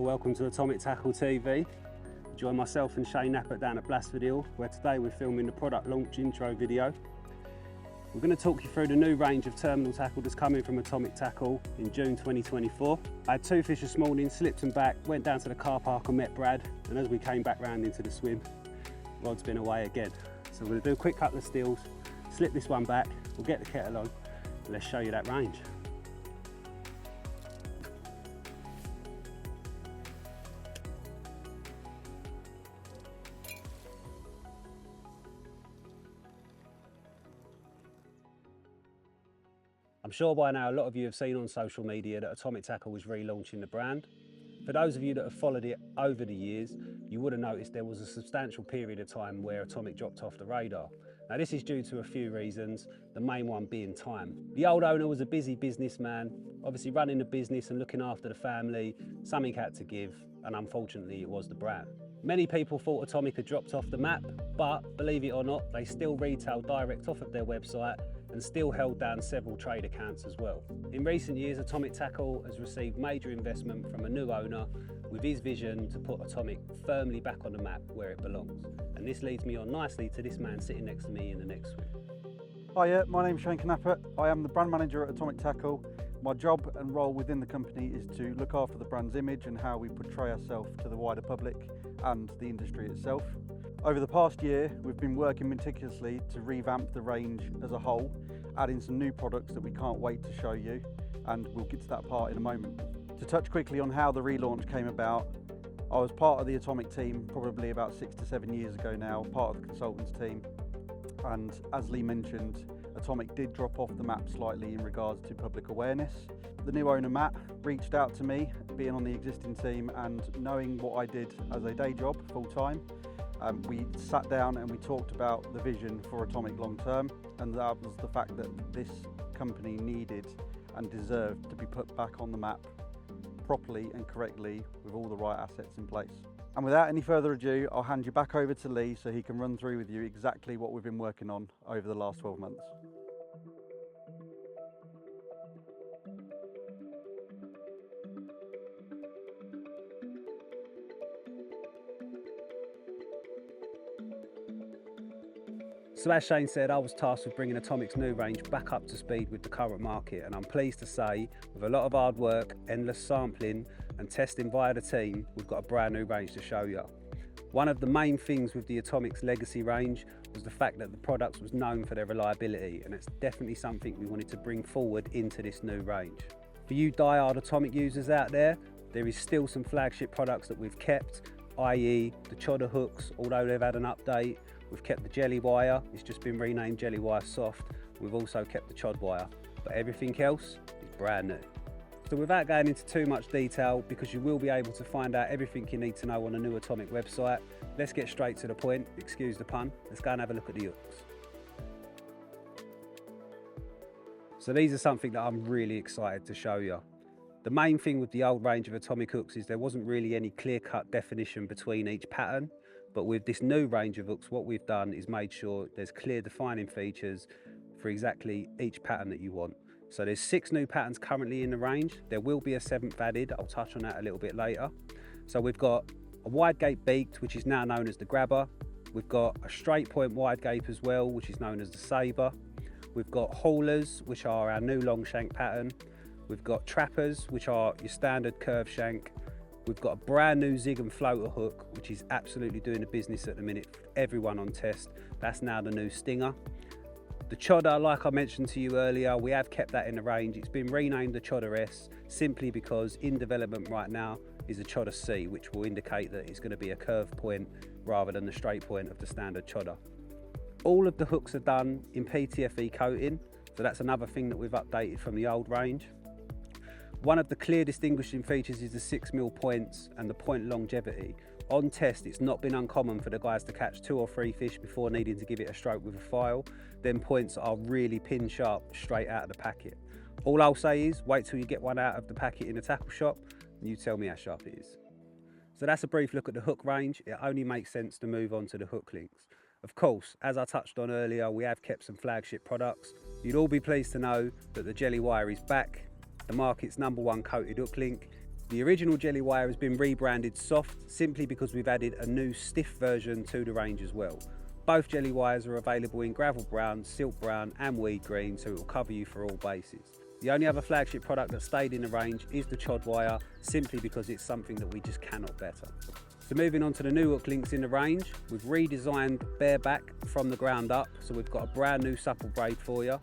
Well, welcome to Atomic Tackle TV. Join myself and Shane Knappert down at Blasford Hill, where today we're filming the product launch intro video. We're going to talk you through the new range of terminal tackle that's coming from Atomic Tackle in June 2024. I had 2 fish this morning, slipped them back, went down to the car park and met Brad, and as we came back round into the swim, rod's been away again. So we're going to do a quick couple of steals, slip this one back, we'll get the kettle on, and let's show you that range. I'm sure by now a lot of you have seen on social media that Atomic Tackle is relaunching the brand. For those of you that have followed it over the years, you would have noticed there was a substantial period of time where Atomic dropped off the radar. Now this is due to a few reasons, the main one being time. The old owner was a busy businessman, obviously running the business and looking after the family, something had to give, and unfortunately it was the brand. Many people thought Atomic had dropped off the map, but believe it or not, they still retail direct off of their website and still held down several trade accounts as well. In recent years, Atomic Tackle has received major investment from a new owner with his vision to put Atomic firmly back on the map where it belongs. And this leads me on nicely to this man sitting next to me in the next swim. Hiya, my name's Shane Knappert. I am the brand manager at Atomic Tackle. My job and role within the company is to look after the brand's image and how we portray ourselves to the wider public and the industry itself. Over the past year, we've been working meticulously to revamp the range as a whole, adding some new products that we can't wait to show you, and we'll get to that part in a moment. To touch quickly on how the relaunch came about, I was part of the Atomic team probably about 6 to 7 years ago now, part of the consultants team, and as Lee mentioned, Atomic did drop off the map slightly in regards to public awareness. The new owner, Matt, reached out to me, being on the existing team and knowing what I did as a day job full time. We sat down and we talked about the vision for Atomic long term, and that was the fact that this company needed and deserved to be put back on the map properly and correctly with all the right assets in place. And without any further ado, I'll hand you back over to Lee so he can run through with you exactly what we've been working on over the last 12 months. So as Shane said, I was tasked with bringing Atomic's new range back up to speed with the current market, and I'm pleased to say, with a lot of hard work, endless sampling and testing via the team, we've got a brand new range to show you. One of the main things with the Atomic's legacy range was the fact that the products was known for their reliability, and it's definitely something we wanted to bring forward into this new range. For you die-hard Atomic users out there, there is still some flagship products that we've kept, i.e. the Chodder hooks, although they've had an update. We've kept the jelly wire, it's just been renamed Jelly Wire Soft. We've also kept the chod wire, but everything else is brand new. So without going into too much detail, because you will be able to find out everything you need to know on the new Atomic website, let's get straight to the point, excuse the pun. Let's go and have a look at the hooks. So these are something that I'm really excited to show you. The main thing with the old range of Atomic hooks is there wasn't really any clear-cut definition between each pattern. But with this new range of hooks, what we've done is made sure there's clear defining features for exactly each pattern that you want. So there's 6 new patterns currently in the range. There will be a 7th added. I'll touch on that a little bit later. So we've got a wide gape beaked, which is now known as the grabber. We've got a straight point wide gape as well, which is known as the saber. We've got haulers, which are our new long shank pattern. We've got trappers, which are your standard curve shank. We've got a brand new zig and floater hook, which is absolutely doing the business at the minute for everyone on test. That's now the new Stinger. The Chodder, like I mentioned to you earlier, we have kept that in the range. It's been renamed the Chodder S simply because in development right now is a Chodder C, which will indicate that it's going to be a curve point rather than the straight point of the standard Chodder. All of the hooks are done in PTFE coating, so that's another thing that we've updated from the old range. One of the clear distinguishing features is the 6mm points and the point longevity. On test, it's not been uncommon for the guys to catch 2 or 3 fish before needing to give it a stroke with a file. Them points are really pin sharp straight out of the packet. All I'll say is wait till you get one out of the packet in a tackle shop and you tell me how sharp it is. So that's a brief look at the hook range. It only makes sense to move on to the hook links. Of course, as I touched on earlier, we have kept some flagship products. You'd all be pleased to know that the Jelly Wire is back. The market's #1 coated hook link. The original jelly wire has been rebranded Soft simply because we've added a new stiff version to the range as well. Both jelly wires are available in gravel brown, silk brown and weed green, so it will cover you for all bases. The only other flagship product that stayed in the range is the chod wire, simply because it's something that we just cannot better. So moving on to the new hook links in the range, we've redesigned bareback from the ground up, so we've got a brand new supple braid for you.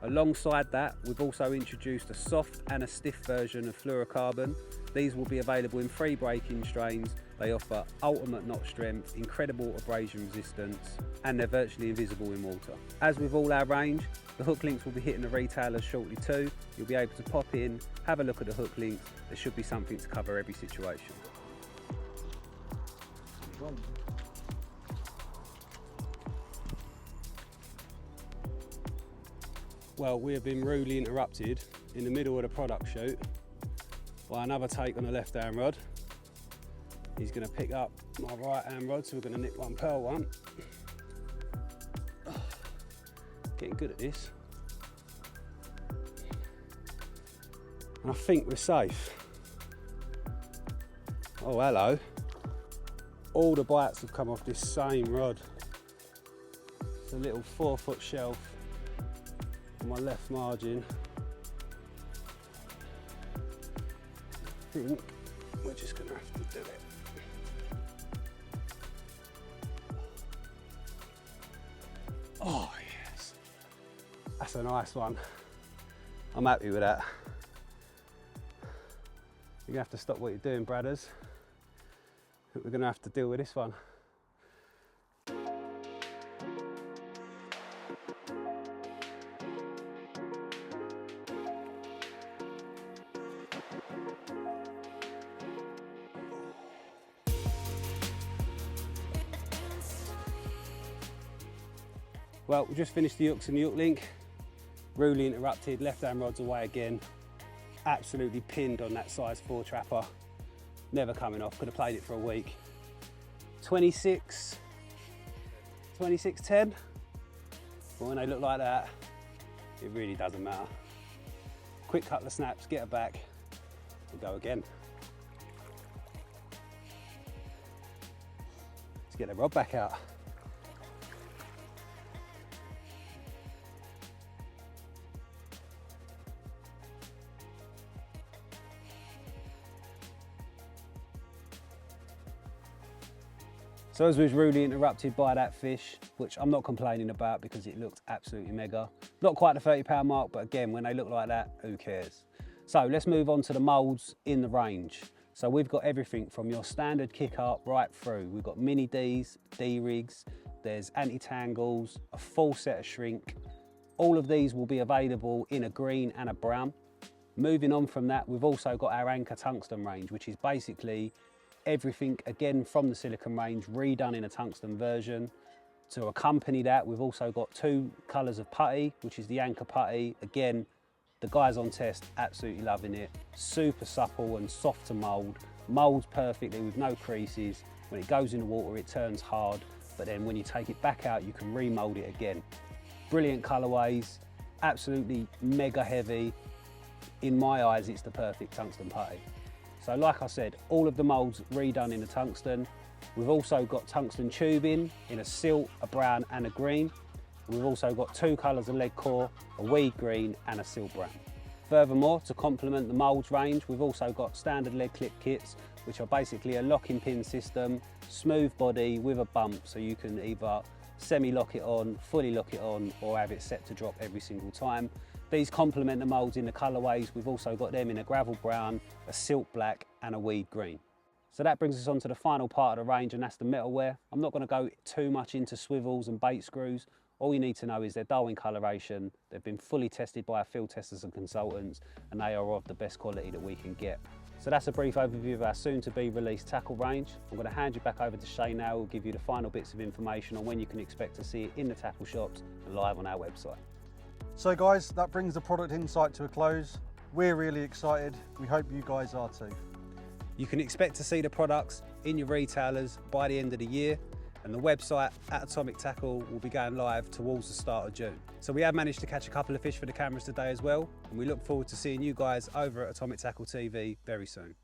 Alongside that, we've also introduced a soft and a stiff version of fluorocarbon. These will be available in 3 breaking strains. They offer ultimate knot strength, incredible abrasion resistance, and they're virtually invisible in water. As with all our range, the hook links will be hitting the retailers shortly too. You'll be able to pop in, have a look at the hook links. There should be something to cover every situation. Well, we have been rudely interrupted in the middle of the product shoot by another take on the left hand rod. He's going to pick up my right hand rod, so we're going to nip one, pearl one. Getting good at this. And I think we're safe. Oh, hello. All the bites have come off this same rod. It's a little 4-foot shelf on my left margin. I think we're just going to have to do it. Oh yes, that's a nice one. I'm happy with that. You're going to have to stop what you're doing, Bradders. We're going to have to deal with this one. Well, we just finished the hooks and the hook link. Rudely interrupted, left hand rod's away again. Absolutely pinned on that size 4 trapper. Never coming off, could have played it for a week. 26, 26.10. But when they look like that, it really doesn't matter. Quick couple of snaps, get her back, and go again. Let's get the rod back out. So as we was rudely interrupted by that fish, which I'm not complaining about because it looked absolutely mega. Not quite the 30 pound mark, but again, when they look like that, who cares? So let's move on to the molds in the range. So we've got everything from your standard kick up right through. We've got mini Ds, D-rigs, there's anti-tangles, a full set of shrink. All of these will be available in a green and a brown. Moving on from that, we've also got our Anchor Tungsten range, which is basically everything again from the silicone range redone in a tungsten version. To accompany that, we've also got 2 colours of putty, which is the Anchor putty. Again, the guys on test absolutely loving it. Super supple and soft to mould. Moulds perfectly with no creases. When it goes in the water it turns hard, but then when you take it back out you can remould it again. Brilliant colourways, absolutely mega heavy. In my eyes it's the perfect tungsten putty. So like I said, all of the moulds redone in the tungsten. We've also got tungsten tubing in a silt, a brown and a green. We've also got 2 colours of lead core, a weed green and a silt brown. Furthermore, to complement the moulds range, we've also got standard lead clip kits, which are basically a locking pin system, smooth body with a bump, so you can either semi-lock it on, fully lock it on, or have it set to drop every single time. These complement the moulds in the colourways. We've also got them in a gravel brown, a silt black and a weed green. So that brings us on to the final part of the range, and that's the metalware. I'm not going to go too much into swivels and bait screws. All you need to know is their Darwin coloration. They've been fully tested by our field testers and consultants, and they are of the best quality that we can get. So that's a brief overview of our soon to be released tackle range. I'm going to hand you back over to Shane now, who'll give you the final bits of information on when you can expect to see it in the tackle shops and live on our website. So guys, that brings the product insight to a close. We're really excited. We hope you guys are too. You can expect to see the products in your retailers by the end of the year, and the website at Atomic Tackle will be going live towards the start of June. So we have managed to catch a couple of fish for the cameras today as well, and we look forward to seeing you guys over at Atomic Tackle TV very soon.